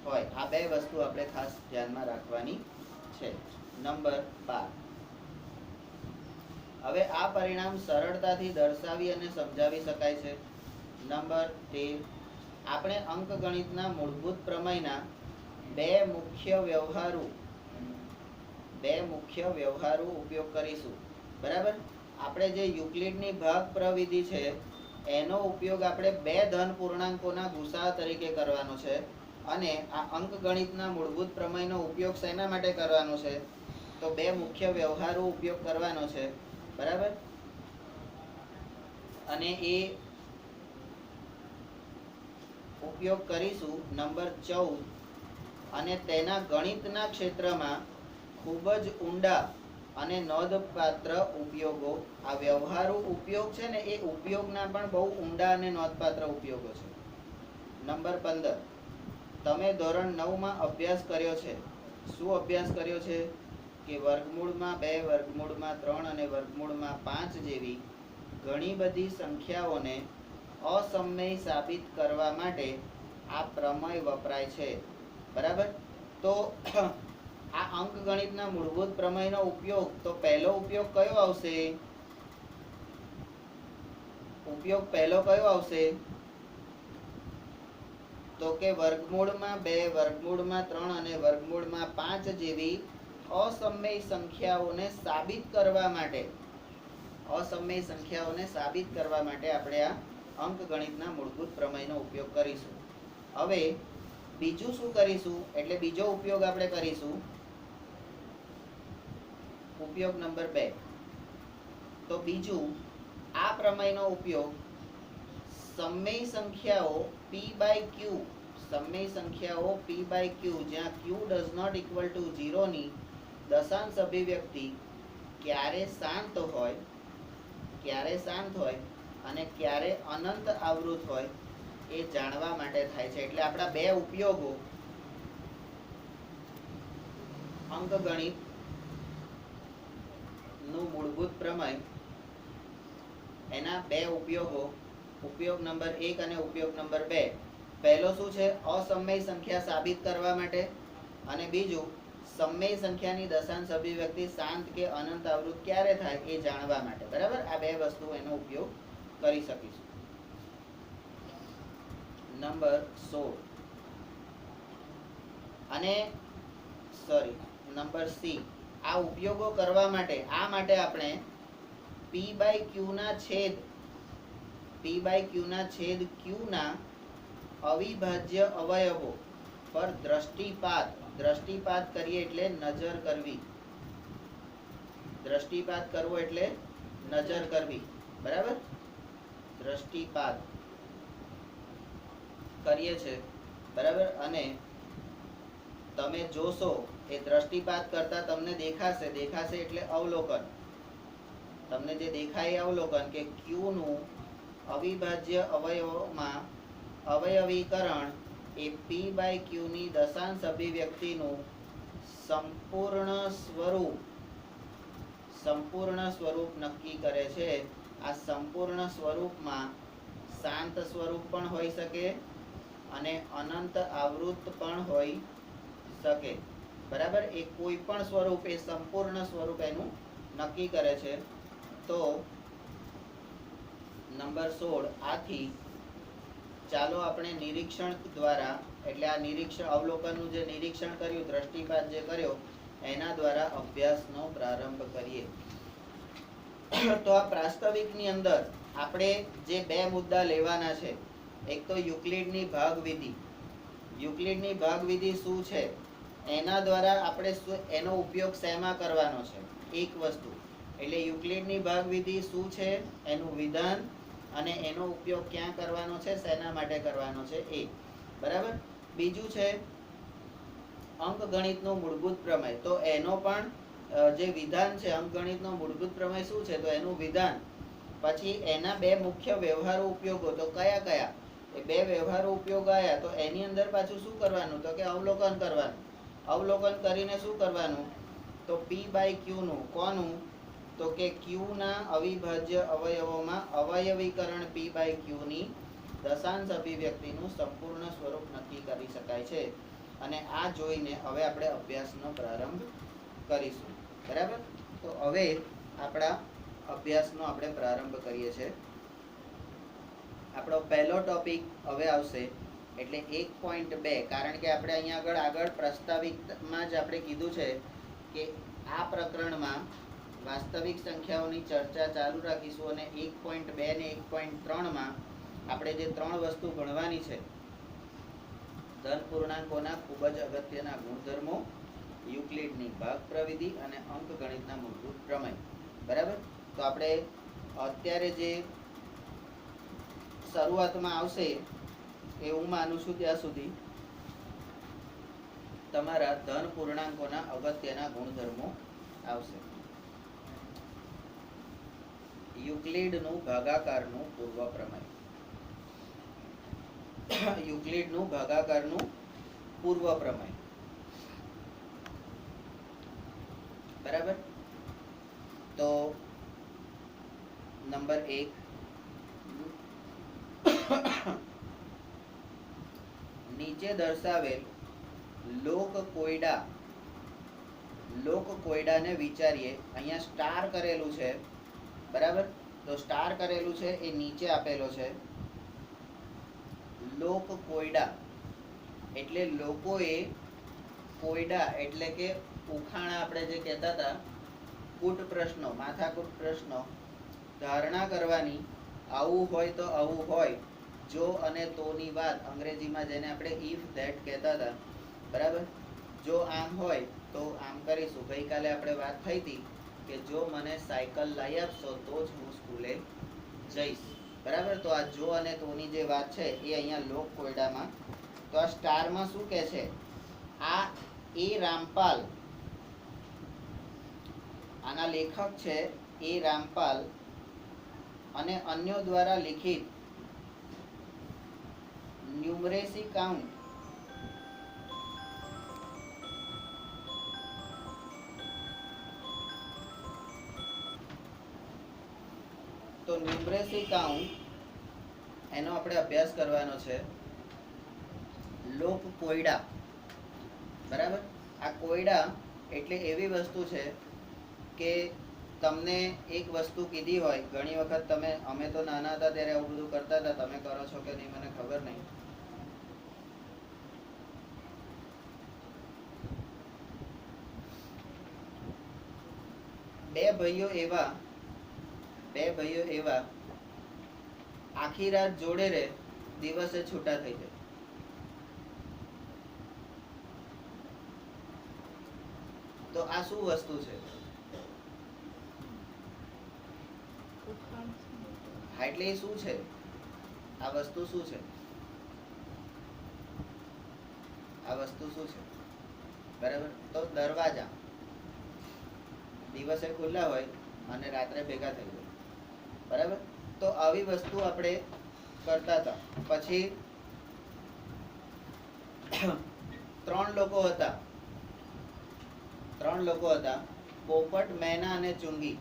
[SPEAKER 1] હોય. આ બે વસ્તુ આપણે ખાસ ધ્યાનમાં રાખવાની છે. નંબર 12, હવે આ પરિણામ સરળતાથી દર્શાવી અને સમજાવી શકાય છે. નંબર 13, આપણે અંકગણિતના મૂળભૂત પ્રમેયના બે મુખ્ય વ્યવહારુ ઉપયોગ કરીશું. બરાબર. આપણે જે યુક્લિડની ભાગ પ્રવિધિ છે એનો ઉપયોગ આપણે બે ધન પૂર્ણાંકોના ગુસાઅ તરીકે કરવાનો છે. અને આ અંકગણિતના મૂળભૂત પ્રમેયનો ઉપયોગ શેના માટે કરવાનો છે? તો બે મુખ્ય વ્યવહારુ ઉપયોગ કરવાનો છે. બરાબર. અને એ ઉપયોગ કરીશું નંબર 14, અને તેના ગણિતના ક્ષેત્રમાં ખૂબ જ ઊંડા અને નોંધપાત્ર ઉપયોગો. આ વ્યવહારુ ઉપયોગ છે ને એ ઉપયોગના પણ બહુ ઊંડા અને નોંધપાત્ર ઉપયોગો છે. નંબર 15, તમે ધોરણ 9માં અભ્યાસ કર્યો છે. શું અભ્યાસ કર્યો છે? કે વર્ગમૂળમાં 2, વર્ગમૂળમાં 3 અને વર્ગમૂળમાં 5 જેવી ઘણી બધી સંખ્યાઓને અસમય સાબિત કરવા માટે આ પ્રમેય વપરાય છે. બરાબર. તો આ અંકગણિતના મૂળભૂત પ્રમેયનો ઉપયોગ, તો પહેલો ઉપયોગ કયો આવશે? ઉપયોગ પહેલો કયો આવશે? તો કે વર્ગમૂળમાં 2, વર્ગમૂળમાં 3 અને વર્ગમૂળમાં 5 જેવી અસમય સંખ્યાઓને સાબિત કરવા માટે આપણે આ અંકગણિતના મૂળભૂત પ્રમેયનો ઉપયોગ કરીશું. હવે બીજું શું કરીશું? એટલે બીજો ઉપયોગ આપણે કરીશું ઉપયોગ નંબર 2. તો બીજું, આ પ્રમેયનો ઉપયોગ સમય સંખ્યાઓ p by q જ્યાં q does not equal to 0 ની દશાંશ અભિવ્યક્તિ ક્યારે શાંત હોય અને ક્યારે અનંત આવૃત હોય એ જાણવા માટે થાય છે. એટલે આપણા બે ઉપયોગો અંકગણિત નું મૂળભૂત પ્રમેય, એના બે ઉપયોગો, ઉપયોગ નંબર 1 અને ઉપયોગ નંબર 2. પહેલો શું છે? અસમય સંખ્યા સાબિત કરવા માટે, અને બીજું સમય સંખ્યાની દશાંશ અભિવ્યક્તિ શાંત કે અનંત આવૃત ક્યારે થાય એ જાણવા માટે. બરાબર. આ બે વસ્તુ એનો ઉપયોગ કરી શકીશું. નંબર 16 અને નંબર C. આ ઉપયોગો કરવા માટે આપણે p by q ના છેદ q ના અવિભાજ્ય અવયવો પર દ્રષ્ટિપાત કરીએ એટલે નજર કરવી. દ્રષ્ટિપાત કરવો એટલે નજર કરવી. બરાબર. દ્રષ્ટિપાત કરીએ છે. બરાબર. અને તમે જોશો એ દ્રષ્ટિપાત કરતા તમને દેખાશે એટલે અવલોકન. તમને જે દેખાય અવલોકન કે q નું અવિભાજ્ય અવયવોમાં અવયવીકરણ એ p by q ની દશાંશ અભિવ્યક્તિનું સંપૂર્ણ સ્વરૂપ નક્કી કરે છે. આ સંપૂર્ણ સ્વરૂપમાં શાંત સ્વરૂપ પણ હોઈ શકે અને અનંત આવૃત પણ હોઈ શકે. બરાબર. એ કોઈ પણ સ્વરૂપ, એ સંપૂર્ણ સ્વરૂપ એનું નક્કી કરે છે. તો નંબર 16. આથી ચાલો આપણે નિરીક્ષણ દ્વારા, એટલે આ અવલોકનનું જે નિરીક્ષણ કર્યું, દ્રષ્ટિપાત જે કર્યો, એના દ્વારા અભ્યાસનો પ્રારંભ કરીએ. તો આ પ્રાસ્તવિકની અંદર આપણે જે બે મુદ્દા લેવાના છે, એક તો યુક્લિડની ભાગવિધિ શું છે, એના દ્વારા આપણે એનો ઉપયોગ શેમાં કરવાનો છે, એક વસ્તુ. એટલે યુક્લિડની ભાગવિધિ શું છે, એનું વિધાન અને એનો ઉપયોગ ક્યાં કરવાનો છે, શેના માટે કરવાનો છે એ. બરાબર. બીજું છે અંકગણિતનો મૂળભૂત પ્રમેય. તો એનો પણ જે વિધાન છે, અંકગણિતનો મૂળભૂત પ્રમેય શું છે, તો એનું વિધાન. પછી એના બે મુખ્ય વ્યવહારુ ઉપયોગો, તો કયા? એ બે વ્યવહારુ ઉપયોગ આવ્યા, તો એની અંદર પાછું શું કરવાનું, તો કે અવલોકન કરવાનું. અવલોકન કરીને શું કરવાનું, તો p by q નું, કોનું, તો કે q ના અવિભાજ્ય અવયવોમાં અવયવીકરણ p by q ની દશાંશ અભિવ્યક્તિનું સંપૂર્ણ સ્વરૂપ નક્કી કરી શકાય છે. અને આ જોઈને હવે આપણે અભ્યાસનો પ્રારંભ કરીશું. બરાબર. તો હવે આપણા અભ્યાસનો આપણે પ્રારંભ કરીએ છીએ. આપણો પહેલો ટોપિક હવે આવશે એટલે 1.2. કારણ કે આપણે અહીંયા આગળ પ્રસ્તાવિકમાં જ આપણે કીધું છે કે આ પ્રકરણમાં વાસ્તવિક સંખ્યાઓની ચર્ચા ચાલુ રાખીશું અને 1.2 ને 1.3માં આપણે જે 3 વસ્તુ ભણવાની છે, ધન પૂર્ણાંકોના ખૂબ જ અગત્યના ગુણધર્મો, યુક્લિડની ભાગ પ્રવિધિ અને અંકગણિતના મૂળભૂત પ્રમેય. બરાબર? તો આપણે અત્યારે જે શરૂઆતમાં આવશે એ હું માનું છું ત્યાં સુધી તમારા ધન પૂર્ણાંકોના અગત્યના ગુણધર્મો આવશે. યુક્લિડનું ભાગાકારનું પૂર્વ પ્રમેય. યુક્લિડનું ભાગાકારનું પૂર્વ પ્રમેય. બરાબર? તો નંબર 1, નીચે દર્શાવેલ લોક કોયડાને વિચારીએ. અહીંયા સ્ટાર કરેલું છે. બરાબર? તો સ્ટાર કરેલું છે એ નીચે આપેલો છે. લોક કોયડા એટલે લોકોએ, કોયડા એટલે કે ઉખાણા આપણે જે કહેતા હતા, કૂટ પ્રશ્નો, માથાકૂટ પ્રશ્નો, ધારણા કરવાની, આવું હોય તો આવું હોય, જો અને તોની વાત, અંગ્રેજીમાં જેને આપણે ઇફ ધેટ કહેતા હતા. બરાબર? જો આમ હોય તો આમ કરીશું. ગઈકાલે આપણે વાત થઈ હતી કે જો મને સાયકલ લાવી આપશો તો જ હું સ્કૂલે જઈશ. બરાબર? તો આ જો અને તોની જે વાત છે એ અહીંયા લોક કોયડામાં. તો આ સ્ટારમાં શું કહે છે? આ એ રામપાલ, આના લેખક છે એ રામપાલ અને અન્યો દ્વારા લિખિત ન્યુમરેસી કાઉન્ટ તો ન્યુમરેસી કાઉન્ટ એનો આપણે અભ્યાસ કરવાનો છે. લોક કોયડા. બરાબર? આ કોયડા એટલે એવી વસ્તુ છે કે તમને એક વસ્તુ કીધી હોય, ઘણી વખત તમે, અમે તો નાના હતા ત્યારે આવું બધું કરતા હતા, તમે કરો છો કે નહીં મને ખબર નહીં. બે ભાઈઓ એવા આખી રાત જોડે રે, દિવસે છૂટા થઈ જાય. તો આ શું વસ્તુ છે? હા, એટલે એ શું છે? આ વસ્તુ શું છે? આ વસ્તુ શું છે? બરાબર? તો દરવાજા દિવસે ખુલ્લા હોય અને રાત્રે ભેગા થઈ જાય. બરાબર? તો આવી વસ્તુ આપણે કરતા હતા. પછી 3 લોકો હતા. પોપટ, મેના અને ચુંગી.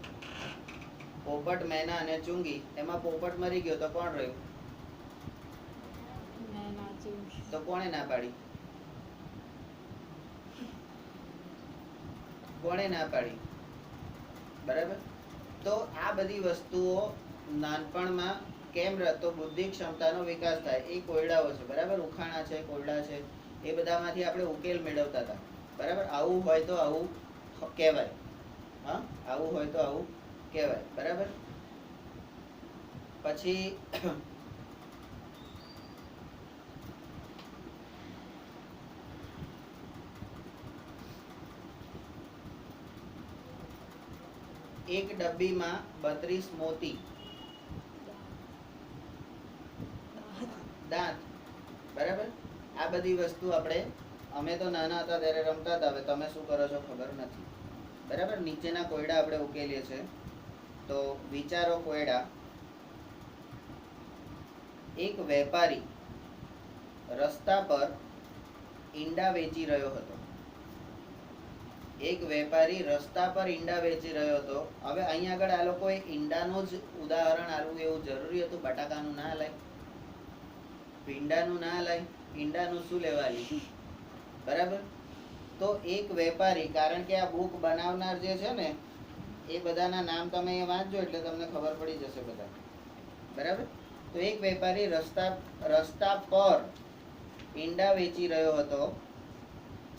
[SPEAKER 1] પોપટ, મેના અને ચુંગી. એમાં પોપટ મરી ગયો તો કોણ રહ્યું? તો કોણે ના પાડી? બરાબર? તો આ બધી વસ્તુઓ નાનપણમાં કેમ રહેતો બુદ્ધિ ક્ષમતાનો વિકાસ થાય એ કોયડાઓ છે. બરાબર? ઉખાણા છે, કોયડા છે, એ બધામાંથી આપણે ઉકેલ મેળવતા હતા. બરાબર? આવું હોય તો આવું કહેવાય. હા, આવું હોય તો આવું કહેવાય. બરાબર? પછી એક ડબ્બીમાં 32 મોતી, દાંત. બરાબર? આ બધી વસ્તુ અમે તો નાના હતા ત્યારે રમતા હતા. હવે તમે શું કરો છો ખબર નથી. બરાબર? નીચેના કોયડા આપણે ઉકેલીએ છીએ. તો વિચારો કોયડા. એક વેપારી રસ્તા પર ઈંડા વેચી રહ્યો હતો. હવે અહીંયા આગળ આ લોકોએ ઈંડાનું જ ઉદાહરણ આલવું એવું જરૂરી હતું? બટાકાનું ના લાય, ભીંડાનું ના લાય, ઈંડાનું શું લેવા લીધું? બરાબર? તો એક વેપારી, કારણ કે આ બુક બનાવનાર જે છે ને એ બધાના નામ તમે એ વાંચજો એટલે તમને ખબર પડી જશે બધા. બરાબર. તો એક વેપારી રસ્તા પર ઈંડા વેચી રહ્યો હતો,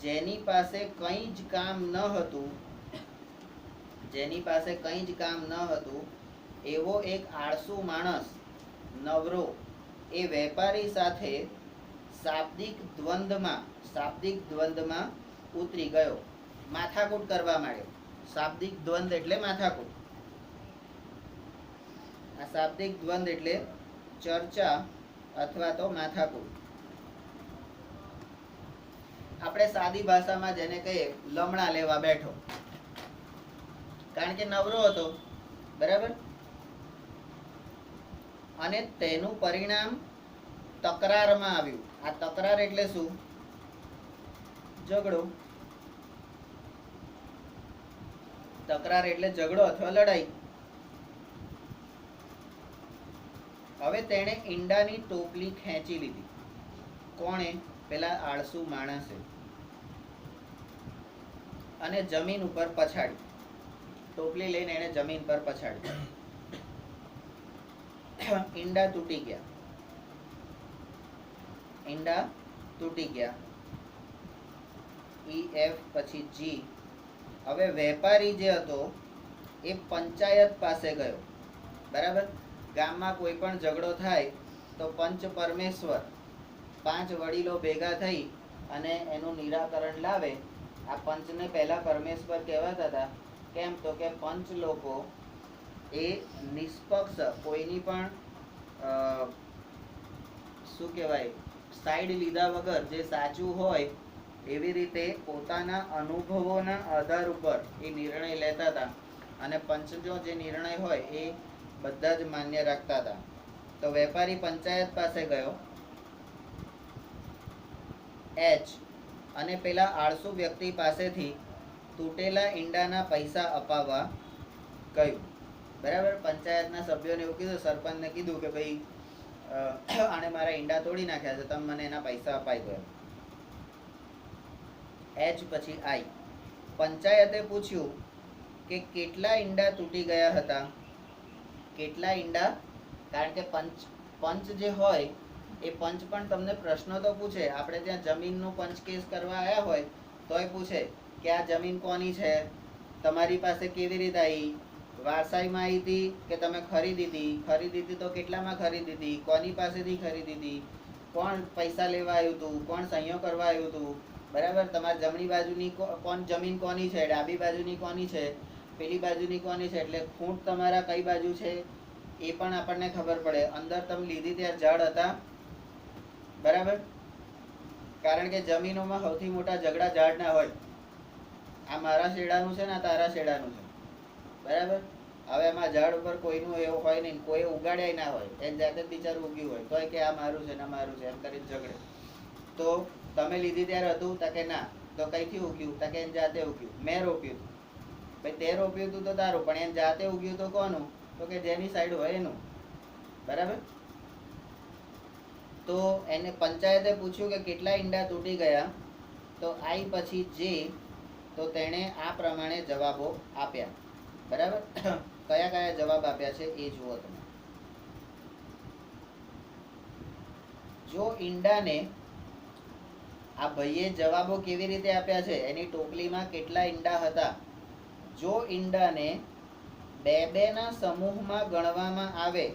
[SPEAKER 1] જેની પાસે કંઈ જ કામ ન હતું, એવો એક આળસુ માણસ નવરો એ વેપારી સાથે શાબ્દિક દ્વંદ્વમાં ઉતરી ગયો, માથાકૂટ કરવા માંડ્યો. શાબ્દિક દ્વંદ એટલે માથાકૂટ. આ શાબ્દિક દ્વંદ એટલે ચર્ચા અથવા તો માથાકૂટ. આપણે સાદી ભાષામાં જેને કહીએ લમણા લેવા બેઠો, કારણ કે નવરો હતો. બરાબર. અને તેનું પરિણામ તકરારમાં આવ્યું. આ તકરાર એટલે શું? ઝઘડો. તકરાર એટલે ઝઘડો અથવા લડાઈ. હવે તેણે ઈંડાની ટોપલી ખેંચી લીધી. કોણે? પેલા આળસુ માણસે. અને જમીન ઉપર પછાડી. ટોપલી લઈને એને જમીન પર પછાડી. ઈંડા તૂટી ગયા. EF પછી G. હવે વેપારી જે હતો એ પંચાયત પાસે ગયો. બરાબર. ગામમાં કોઈ પણ ઝઘડો થાય તો પંચ પરમેશ્વર 5 વડીલો ભેગા થઈ અને એનું નિરાકરણ લાવે. આ પંચને પહેલા પરમેશ્વર કહેવાતા હતા. કેમ? તો કે પંચ લોકો એ નિષ્પક્ષ, કોઈની પણ શું કહેવાય, સાઈડ લીધા વગર જે સાચું હોય એવી રીતે પોતાના અનુભવોના આધાર ઉપર એ નિર્ણય લેતા હતા. અને પંચનો જે નિર્ણય હોય એ બધા જ માન્ય રાખતા હતા. તો વેપારી પંચાયત પાસે ગયો H અને પેલા આળસુ વ્યક્તિ પાસેથી તૂટેલા ઈંડાના પૈસા અપાવવા કહ્યું. બરાબર. પંચાયતના સભ્યોને એવું કીધું, સરપંચને કીધું કે ભાઈ આણે મારા ઈંડા તોડી નાખ્યા છે, તમે મને એના પૈસા અપાઈ દો. H પછી I. પંચાયતે પૂછ્યું કે કેટલા ઈંડા તૂટી ગયા હતા. કેટલા ઈંડા? કારણ કે પંચ જે હોય એ પંચ પણ તમને પ્રશ્નો તો પૂછે. આપણે ત્યાં જમીનનું પંચ કેસ કરવા આવ્યા હોય તોય પૂછે કે આ જમીન કોની છે, તમારી પાસે કેવી રીતે આવી, વારસાઈમાં આવી હતી કે તમે ખરીદી હતી તો કેટલામાં ખરીદી હતી, કોની પાસેથી ખરીદી હતી, કોણ પૈસા લેવા આવ્યું હતું, કોણ સહીઓ કરવા આવ્યું હતું. બરાબર. તમારી જમણી બાજુની જમીન કોની છે, ડાબી બાજુની કોની છે, પેલી બાજુની કોની છે, એટલે ખૂંટ તમારા કઈ બાજુ છે એ પણ આપણને ખબર પડે. અંદર તમે લીધી ત્યારે જળ હતા. બરાબર. કારણ કે જમીનોમાં સૌથી મોટા ઝઘડા ઝાડના હોય. આ મારા શેડાનું છે ને આ તારા શેડાનું છે. બરાબર. હવે એમાં ઝાડ ઉપર કોઈનું એવું હોય નહીં, કોઈ ઉગાડ્યા ના હોય, એને જાતે જ બિચારું ઉગ્યું હોય તોય કે આ મારું છે ને મારું છે એમ કરીને ઝઘડે. તો તમે લીધી ત્યારે હતું? તા કે ના. તો કઈથી ઉગ્યું? તા કે એને જાતે ઉગ્યું. મેં રોપ્યું હતું. ભાઈ તે રોપ્યું હતું તો તારું, પણ એને જાતે ઉગ્યું તો કોનું? તો કે જેની સાઈડ હોય એનું. બરાબર. તો એને પંચાયતે પૂછ્યું કે કેટલા ઈંડા તૂટી ગયા. તો I પછી J. તો તેણે આ પ્રમાણે જવાબો આપ્યા. બરાબર. કયા કયા જવાબ આપ્યા છે એ જુઓ તમે. જો ઈંડાને, આ ભાઈએ જવાબો કેવી રીતે આપ્યા છે, એની ટોપલીમાં કેટલા ઈંડા હતા. જો ઈંડાને બે ના સમૂહમાં ગણવામાં આવે,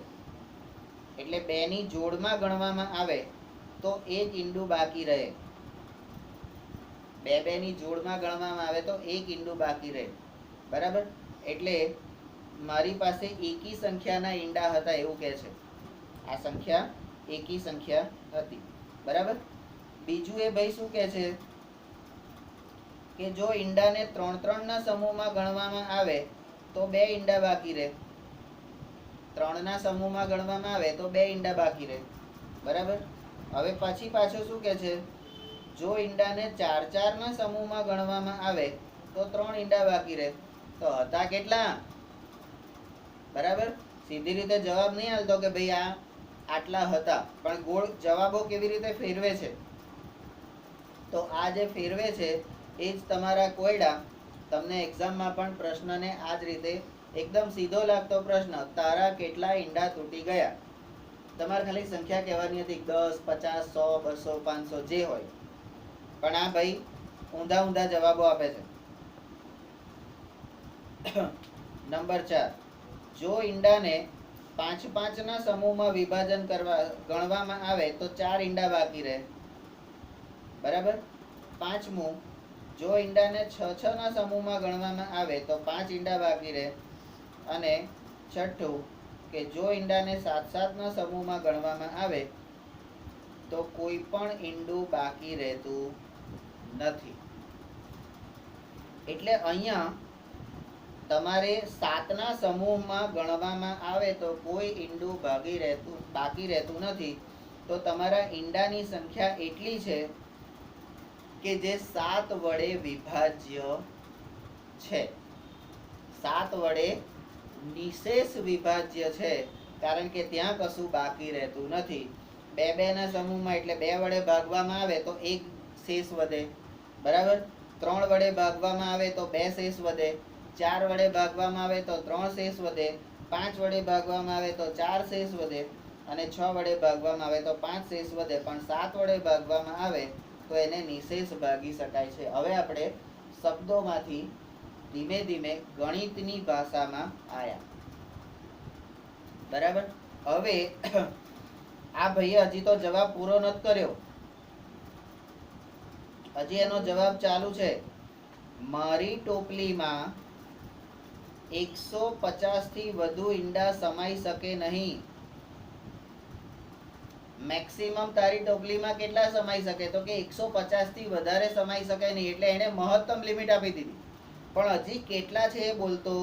[SPEAKER 1] એટલે 2 ની જોડમાં ગણવામાં આવે તો એક ઈંડું બાકી રહે. 2 ની જોડમાં ગણવામાં આવે તો એક ઈંડું બાકી રહે. બરાબર. એટલે મારી પાસે એકી સંખ્યાના ઈંડા હતા એવું કહે છે. આ સંખ્યા એકી સંખ્યા હતી. બરાબર. બીજું એ ભાઈ શું કહે છે કે જો ઈંડાને 3 ના સમૂહમાં ગણવામાં આવે તો 2 ઈંડા બાકી રહે. 3 ના સમૂહમાં ગણવામાં આવે તો 2 ઈંડા બાકી રહે. બરાબર. હવે પછી પાછો શું કહે છે, જો ઈંડાને 4 ના સમૂહમાં ગણવામાં આવે તો 3 ઈંડા બાકી રહે. તો હતા કેટલા? બરાબર. સીધી રીતે જવાબ નહીં આવતો કે ભાઈ આ આટલા હતા, પણ ગોળ જવાબો કેવી રીતે ફેરવે છે. તો આ જે ફેરવે છે એ જ તમારા કોયડા તમને એક્ઝામમાં પણ પ્રશ્નને આ જ રીતે એકદમ સીધો લાગતો પ્રશ્ન, તારા કેટલા ઈંડા તૂટી ગયા, તમારે ખાલી સંખ્યા કહેવાની હતી 10, 50, 100, 200, 500 જે હોય. પણ આ ભાઈ ઊંધા ઊંધા જવાબો આપે છે. નંબર 4, જો ઈંડાને 5 5 ના સમૂહમાં વિભાજન ગણવામાં આવે તો 4 ઈંડા બાકી રહે. બરાબર. પાંચમું, જો ઈંડાને 6 6 ના સમૂહમાં ગણવામાં આવે તો 5 ઈંડા બાકી રહે. અને છઠ્ઠું કે જો ઈંડાને 7 7 ના સમૂહમાં ગણવામાં આવે તો કોઈ પણ ઈંડું બાકી રહેતું નથી. એટલે અહીંયા તમારે 7 ના સમૂહમાં ગણવામાં આવે તો કોઈ ઈંડું બાકી રહેતું નથી. તો તમારા ઈંડાની સંખ્યા એટલી છે કે જે 7 વડે વિભાજ્ય છે. 7 વડે નિશેષ વિભાજ્ય છે, કારણ કે ત્યાં કશું બાકી રહેતું નથી. 2 2 ના સમૂહમાં એટલે 2 વડે ભાગવામાં આવે તો 1 શેષ વધે. બરાબર. 3 વડે ભાગવામાં આવે તો 2 શેષ વધે. 4 વડે ભાગવામાં આવે તો 3 શેષ વધે. 5 વડે ભાગવામાં આવે તો 4 શેષ વધે. અને 6 વડે ભાગવામાં આવે તો 5 શેષ વધે. પણ 7 વડે ભાગવામાં આવે તો એને નિશેષ ભાગી શકાય છે. હવે આપણે શબ્દોમાંથી ધીમે ધીમે ગણિતની ભાષામાં આયા. બરાબર. હવે આ ભાઈએ હજી તો જવાબ પૂરો નથી કર્યો, હજી એનો જવાબ ચાલુ છે. મારી ટોપલીમાં 150 થી વધુ ઈંડા સમાઈ શકે નહીં. મેક્સિમમ તારી ટોપલીમાં કેટલા સમાઈ શકે? તો કે 150 થી વધારે સમાઈ શકે નહીં. એટલે એને મહત્તમ લિમિટ આપી દીધી, પણ હજી કેટલા છે એ બોલતો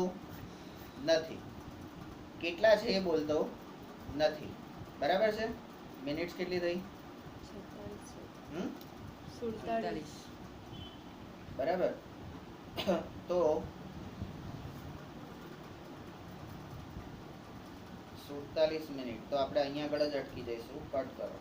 [SPEAKER 1] નથી. કેટલા છે એ બોલતો નથી. બરાબર છે. મિનિટ્સ કેટલી થઈ? 47. બરાબર. તો 47 મિનિટ તો આપણે અહીંયા આગળ જ અટકી જઈશું. કટ કરો.